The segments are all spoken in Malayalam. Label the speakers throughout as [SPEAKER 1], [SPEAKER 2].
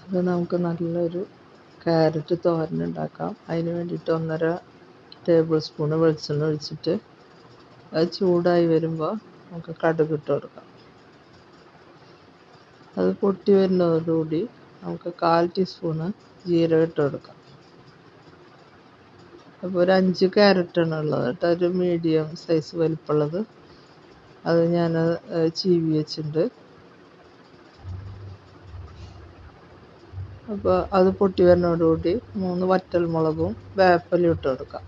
[SPEAKER 1] അത് നമുക്ക് നല്ലൊരു ക്യാരറ്റ് തോരൻ ഉണ്ടാക്കാം. അതിന് വേണ്ടിയിട്ട് 1.5 ടേബിൾ സ്പൂണ് വെളിച്ചെണ്ണ ഒഴിച്ചിട്ട് അത് ചൂടായി വരുമ്പോൾ നമുക്ക് കടുക് ഇട്ട് കൊടുക്കാം. അത് പൊട്ടി വരുന്നതോടുകൂടി നമുക്ക് 1/4 ടീസ്പൂണ് ജീരകം ഇട്ട് കൊടുക്കാം. അപ്പോൾ ഒരു 5 ക്യാരറ്റാണ് ഉള്ളത് കേട്ടോ, ഒരു മീഡിയം സൈസ് വലിപ്പമുള്ളത്. അത് ഞാൻ ചീവി വെച്ചിട്ടുണ്ട്. അപ്പോൾ അത് പൊട്ടി വരുന്നതോടുകൂടി 3 വറ്റൽമുളകും വേപ്പിലയും ഇട്ട് കൊടുക്കാം.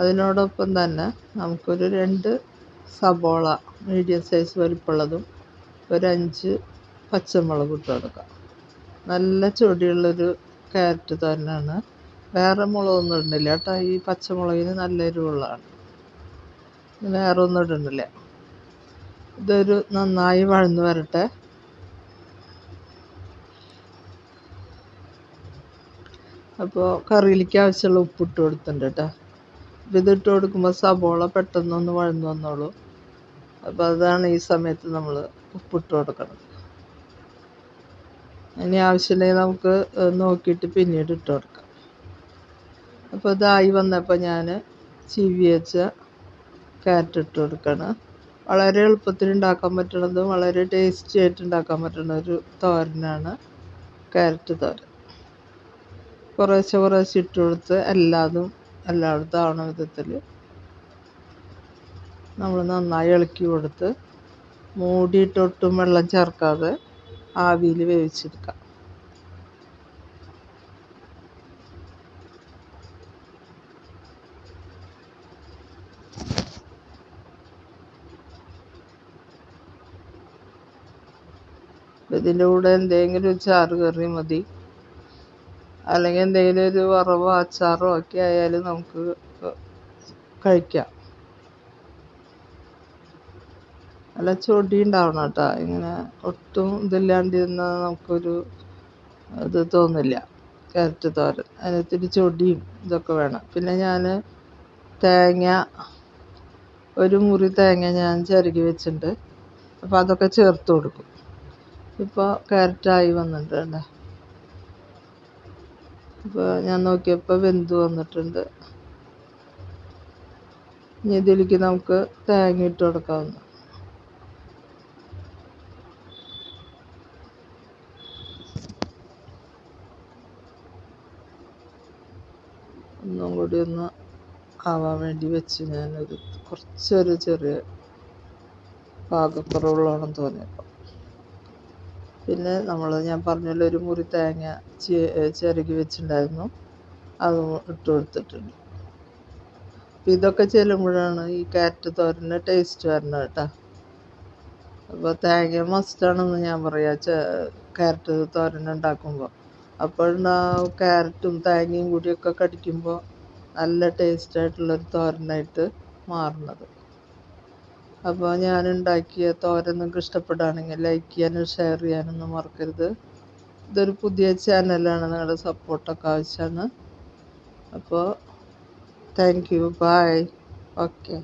[SPEAKER 1] അതിനോടൊപ്പം തന്നെ നമുക്കൊരു 2 സബോള മീഡിയം സൈസ് വലിപ്പമുള്ളതും ഒരു 5 പച്ചമുളകും ഇട്ട് കൊടുക്കാം. നല്ല ചൊടിയുള്ളൊരു ക്യാരറ്റ് തോരനാണ്. വേറെ മുളകൊന്നും ഇടുന്നില്ല കേട്ടോ, ഈ പച്ചമുളകിന് നല്ല എരിവുള്ളതാണ്. വേറെ ഒന്നും ഇടുന്നില്ല. ഇതൊരു നന്നായി വഴന്ന് വരട്ടെ. അപ്പോൾ കറിയിലേക്ക് ആവശ്യമുള്ള ഉപ്പിട്ട് കൊടുത്തിട്ടുണ്ട് കേട്ടോ. അപ്പോൾ ഇതിട്ട് കൊടുക്കുമ്പോൾ സബോള പെട്ടെന്നൊന്ന് വഴന്ന് വന്നോളൂ. അപ്പോൾ അതാണ് ഈ സമയത്ത് നമ്മൾ ഉപ്പിട്ട് കൊടുക്കണം. ഇനി ആവശ്യമുണ്ടെങ്കിൽ നമുക്ക് നോക്കിയിട്ട് പിന്നീട് ഇട്ട് കൊടുക്കാം. അപ്പോൾ ഇതായി വന്നപ്പോൾ ഞാൻ ചീവി വെച്ച ക്യാരറ്റ് ഇട്ട് കൊടുക്കണം. വളരെ എളുപ്പത്തിൽ ഉണ്ടാക്കാൻ പറ്റുന്നതും വളരെ ടേസ്റ്റി ആയിട്ട് ഉണ്ടാക്കാൻ പറ്റുന്ന ഒരു തോരനാണ് ക്യാരറ്റ് തോരൻ. കുറേശ്ശെ ഇട്ട് കൊടുത്ത് എല്ലായിടത്തും ആവണ വിധത്തിൽ നമ്മൾ നന്നായി ഇളക്കി കൊടുത്ത് മൂടിയിട്ടൊട്ടും വെള്ളം ചേർക്കാതെ ആവിയിൽ വേവിച്ചെടുക്കാം. ഇതിൻ്റെ കൂടെ എന്തെങ്കിലും ഒരു ചാറ് കറി മതി, അല്ലെങ്കിൽ എന്തെങ്കിലും ഒരു വറവോ അച്ചാറോ ഒക്കെ ആയാലും നമുക്ക് കഴിക്കാം. നല്ല ചൊടി ഉണ്ടാവണം കേട്ടോ. ഇങ്ങനെ ഒട്ടും ഇതില്ലാണ്ടിരുന്നാൽ നമുക്കൊരു ഇത് തോന്നില്ല ക്യാരറ്റ് തോരൻ. അതിനകത്തൊരു ചൊടിയും ഇതൊക്കെ വേണം. പിന്നെ ഞാൻ തേങ്ങ, ഒരു മുറി തേങ്ങ ഞാൻ ചിരകി വെച്ചിട്ടുണ്ട്. അപ്പോൾ അതൊക്കെ ചേർത്ത് കൊടുക്കും. ഇപ്പോൾ ക്യാരറ്റായി വന്നിട്ടുണ്ട് കേട്ടോ. ഇപ്പോൾ ഞാൻ നോക്കിയപ്പോൾ വെന്ത് വന്നിട്ടുണ്ട്. ഇനി ഇതിലേക്ക് നമുക്ക് തേങ്ങ ഇട്ട് കൊടുക്കാവുന്ന. ഒന്നും കൂടി ഒന്ന് ആവാൻ വേണ്ടി വെച്ച് ഞാനൊരു കുറച്ചൊരു ചെറിയ പാകക്കുറവുള്ളതാണെന്ന് തോന്നിയപ്പോൾ. പിന്നെ ഞാൻ പറഞ്ഞല്ലോ, ഒരു മുറി തേങ്ങ ചിരകി വെച്ചിട്ടുണ്ടായിരുന്നു, അതും ഇട്ട് കൊടുത്തിട്ടുണ്ട്. അപ്പം ഇതൊക്കെ ചെല്ലുമ്പോഴാണ് ഈ ക്യാരറ്റ് തോരന് ടേസ്റ്റ് വരണം കേട്ടോ. അപ്പോൾ തേങ്ങ മസ്റ്റാണെന്ന് ഞാൻ പറയാം ക്യാരറ്റ് തോരൻ ഉണ്ടാക്കുമ്പോൾ. അപ്പോഴുണ്ടാവും ക്യാരറ്റും തേങ്ങയും കൂടിയൊക്കെ കടിക്കുമ്പോൾ നല്ല ടേസ്റ്റായിട്ടുള്ളൊരു തോരനായിട്ട് മാറുന്നത്. അപ്പോൾ ഞാൻ ഉണ്ടാക്കിയ തോരൻ നിങ്ങൾക്ക് ഇഷ്ടപ്പെടുകയാണെങ്കിൽ ലൈക്ക് ചെയ്യാനും ഷെയർ ചെയ്യാനൊന്നും മറക്കരുത്. ഇതൊരു പുതിയ ചാനലാണ്, നിങ്ങളുടെ സപ്പോർട്ടൊക്കെ ആവശ്യമാണ്. അപ്പോൾ താങ്ക് യു, ബൈ, ഓക്കെ.